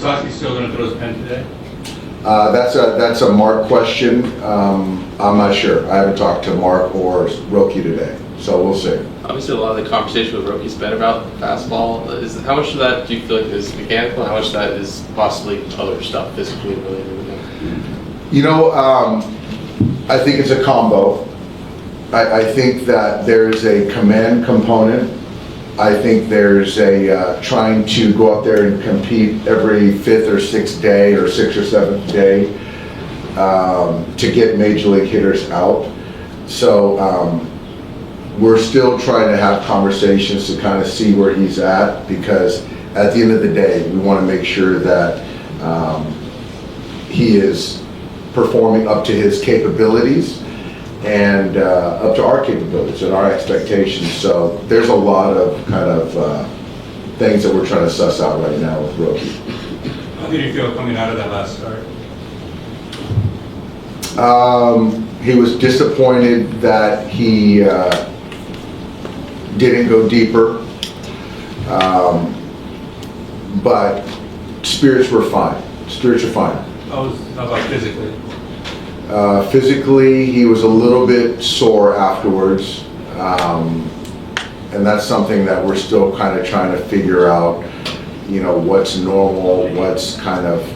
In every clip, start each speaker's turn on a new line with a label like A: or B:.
A: Sasaki still going to throw his pen today?
B: That's a Mark question. I'm not sure. I haven't talked to Mark or Roki today, so we'll see.
C: Obviously, a lot of the conversation with Roki's been about fastball. How much of that do you feel like is mechanical, and how much of that is possibly other stuff physically related with him?
B: You know, I think it's a combo. I think that there's a command component. I think there's a trying to go out there and compete every fifth or sixth day or sixth or seventh day to get major league hitters out. So we're still trying to have conversations to kind of see where he's at, because at the end of the day, we want to make sure that he is performing up to his capabilities and up to our capabilities and our expectations. So there's a lot of kind of things that we're trying to suss out right now with Roki.
A: How did you feel coming out of that last start?
B: He was disappointed that he didn't go deeper, but spirits were fine. Spirits are fine.
A: How about physically?
B: Physically, he was a little bit sore afterwards, and that's something that we're still kind of trying to figure out, you know, what's normal, what's kind of,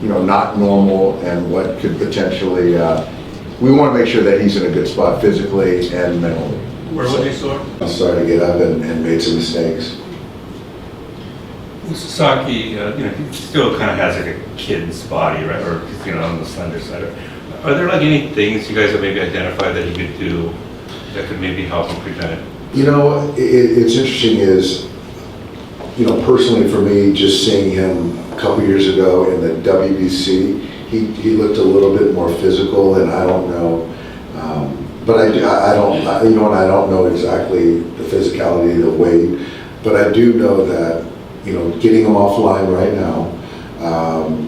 B: you know, not normal, and what could potentially, we want to make sure that he's in a good spot physically and mentally.
A: Where was he sore?
B: I started to get up and made some mistakes.
D: Sasaki, you know, he still kind of has like a kid's body, right? Or, you know, on the slender side. Are there like any things you guys have maybe identified that he could do that could maybe help him prevent it?
B: You know, it's interesting is, you know, personally for me, just seeing him a couple years ago in the WBC, he looked a little bit more physical, and I don't know, but I don't, you know, and I don't know exactly the physicality, the weight, but I do know that, you know, getting him offline right now,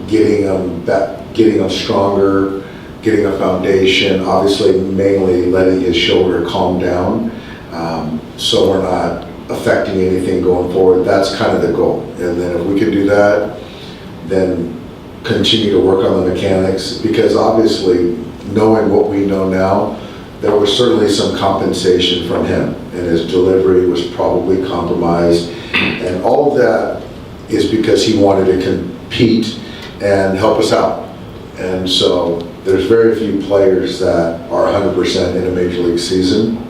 B: getting him back, getting him stronger, getting a foundation, obviously mainly letting his shoulder calm down, so we're not affecting anything going forward. That's kind of the goal. And then if we can do that, then continue to work on the mechanics, because obviously knowing what we know now, there was certainly some compensation from him, and his delivery was probably compromised. And all of that is because he wanted to compete and help us out. And so there's very few players that are 100% in a major league season.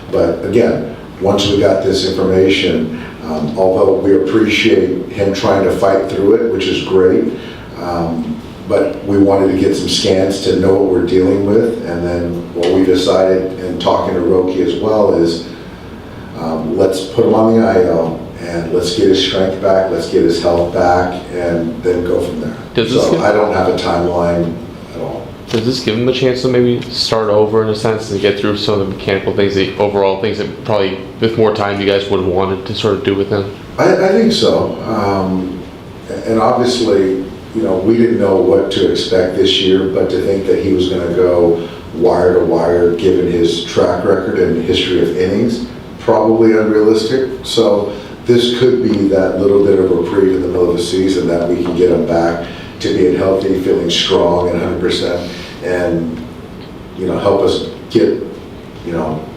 B: But again, once we got this information, although we appreciate him trying to fight through it, which is great, but we wanted to get some scans to know what we're dealing with. And then what we decided, in talking to Roki as well, is let's put him on the IL and let's get his strength back, let's get his health back, and then go from there. So I don't have a timeline at all.
C: Does this give him a chance to maybe start over in a sense and get through some of the mechanical things, the overall things that probably with more time you guys would have wanted to sort of do with him?
B: I think so. And obviously, you know, we didn't know what to expect this year, but to think that he was going to go wire to wire, given his track record and history of innings, probably unrealistic. So this could be that little bit of reprieve in the middle of the season that we can get him back to being healthy, feeling strong and 100%, and, you know, help us get, you know,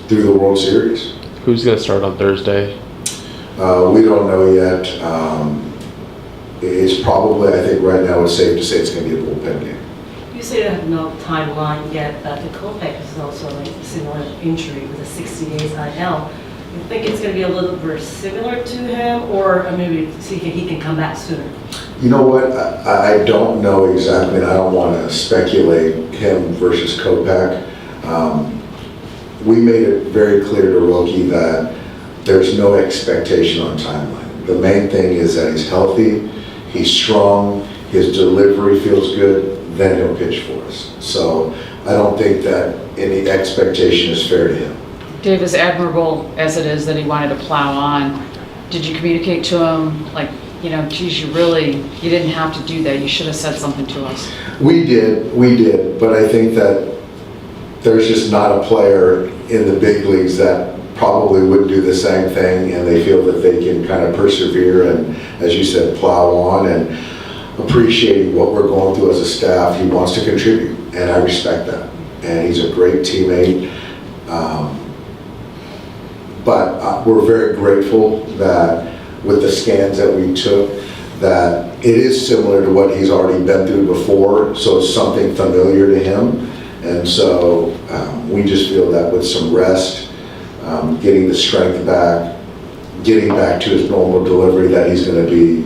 B: through the World Series.
C: Who's going to start on Thursday?
B: We don't know yet. It's probably, I think right now it's safe to say it's going to be a bullpen game.
E: You say you have no timeline yet, but the Kopech is also like a similar injury with a 60 days IL. You think it's going to be a little bit similar to him, or maybe see if he can come back sooner?
B: You know what? I don't know exactly, and I don't want to speculate him versus Kopech. We made it very clear to Roki that there's no expectation on timeline. The main thing is that he's healthy, he's strong, his delivery feels good, then he'll pitch for us. So I don't think that any expectation is fair to him.
F: Dave, as admirable as it is that he wanted to plow on, did you communicate to him, like, you know, geez, you didn't have to do that, you should have said something to us?
B: We did, but I think that there's just not a player in the big leagues that probably would do the same thing, and they feel that they can kind of persevere and, as you said, plow on, and appreciating what we're going through as a staff. He wants to contribute, and I respect that. And he's a great teammate. But we're very grateful that with the scans that we took, that it is similar to what he's already been through before, so it's something familiar to him. And so we just feel that with some rest, getting the strength back, getting back to his normal delivery, that he's going to be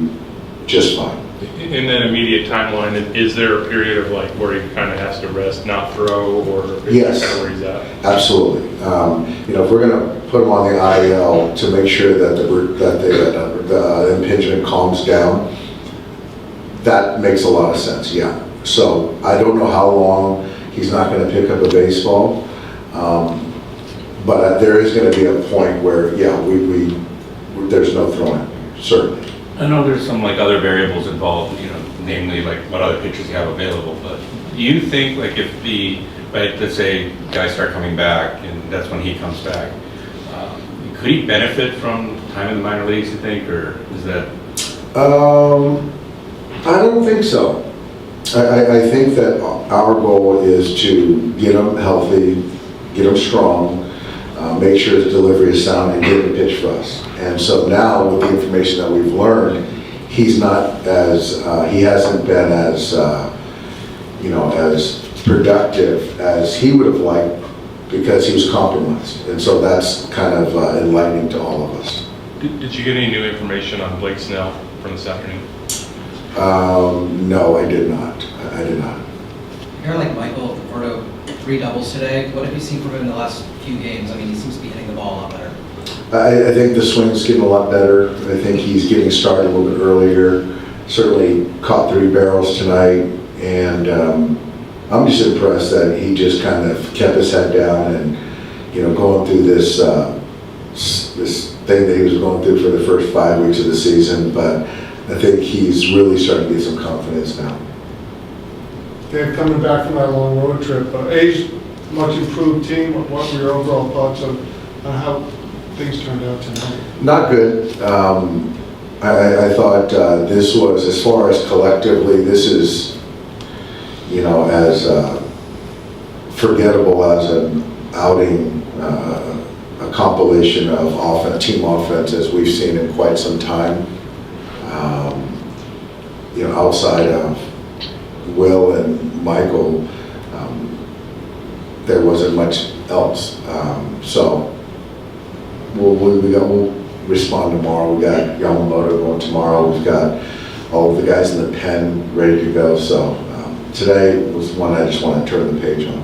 B: just fine.
G: In that immediate timeline, is there a period of like where he kind of has to rest, not throw, or is
B: Yes.
G: that kind of where he's at?
B: Absolutely. You know, if we're going to put him on the IL to make sure that the impingement calms down, that makes a lot of sense, yeah. So I don't know how long he's not going to pick up a baseball, but there is going to be a point where, yeah, there's no throwing, certainly.
D: I know there's some like other variables involved, you know, namely like what other pitchers you have available, but do you think like if let's say guys start coming back and that's when he comes back, could he benefit from time in the minor leagues, you think, or is that?
B: I don't think so. I think that our goal is to get him healthy, get him strong, make sure his delivery is sound, and get him to pitch for us. And so now, with the information that we've learned, he's not as, he hasn't been as, you know, as productive as he would have liked because he was compromised. And so that's kind of enlightening to all of us.
G: Did you get any new information on Blake Snell from this afternoon?
B: No, I did not. I did not.
H: You're like Michael Conforto, 3 doubles today. What have you seen from him in the last few games? I mean, he seems to be hitting the ball a lot better.
B: I think the swing's getting a lot better. I think he's getting started a little bit earlier. Certainly caught 3 barrels tonight, and I'm just impressed that he just kind of kept his head down and, you know, going through this this thing that he was going through for the first 5 weeks of the season. But I think he's really starting to get some confidence now.
I: Dave, coming back from that long road trip, A's much improved team. What were your overall thoughts on how things turned out tonight?
B: Not good. I thought this was, as far as collectively, this is, you know, as forgettable as an outing, a compilation of team offense as we've seen in quite some time. You know, outside of Will and Michael, there wasn't much else. So we'll respond tomorrow. We got Yamamoto going tomorrow. We've got all of the guys in the pen ready to go. So today was one I just want to turn the page on.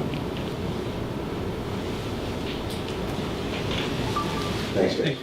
B: Thanks, guys.